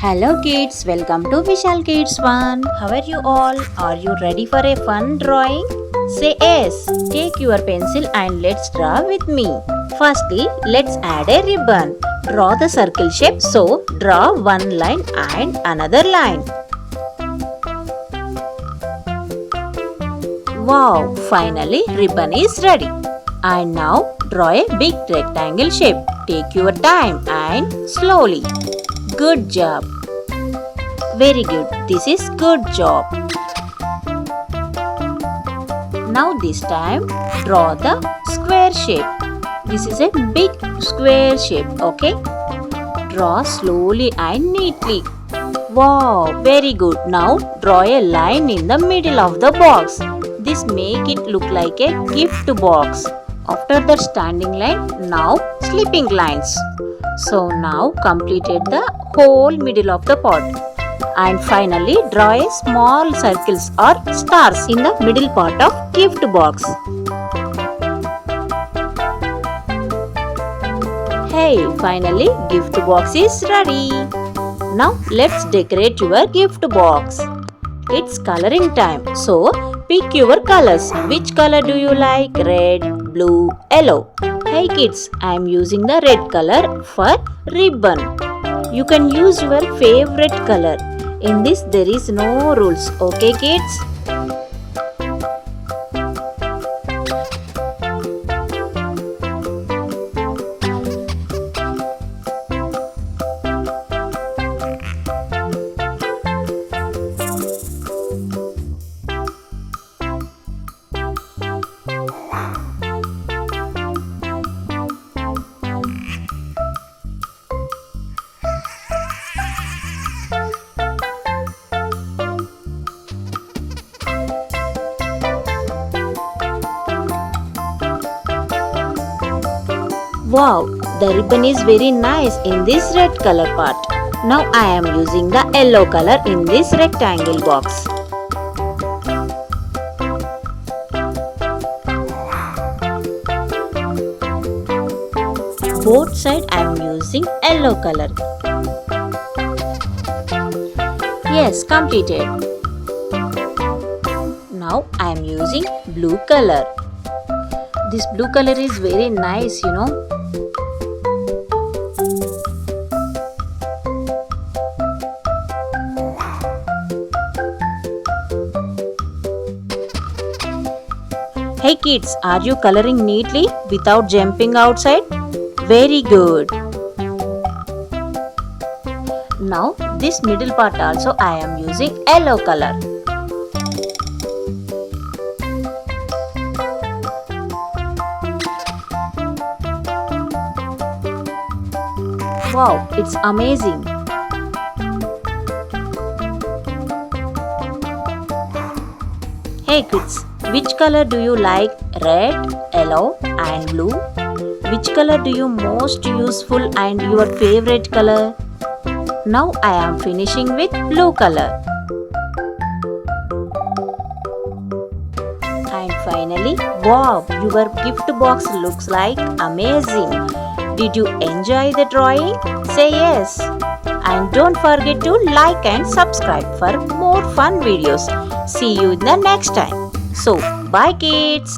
Hello kids, welcome to Vishal Kids 1. How are you all? Are you ready for a fun drawing? Say yes. Take your pencil and let's draw with me. Firstly, let's add a ribbon. Draw the circle shape, so draw one line and another line. Wow, finally ribbon is ready. And now draw a big rectangle shape. Take your time and slowly. Good job. Very good. This is good job. Now this time draw the square shape. This is a big square shape, okay? Draw slowly and neatly. Wow, very good. Now draw a line in the middle of the box. This make it look like a gift box. After the standing line, now sleeping lines. So now completed the whole middle of the pot. And finally draw a small circles or stars in the middle part of gift box. Hey, finally gift box is ready. Now let's decorate your gift box. It's coloring time, so pick your colors. Which color do you like? Red, blue, yellow. Hey kids, I am using the red color for ribbon. You can use your favorite color. In this there is no rules, okay kids? Wow, the ribbon is very nice in this red color part. Now I am using the yellow color in this rectangle box. Both sides I am using yellow color. Yes, completed. Now I am using blue color. This blue color is very nice, you know. Hey kids, are you coloring neatly without jumping outside? Very good. Now this middle part also I am using yellow color. Wow, it's amazing. Hey kids, which color do you like? Red, yellow and blue? Which color do you most useful and your favorite color? Now I am finishing with blue color. And finally, wow, your gift box looks like amazing. Did you enjoy the drawing? Say yes. And don't forget to like and subscribe for more fun videos. See you in the next time. So, bye kids.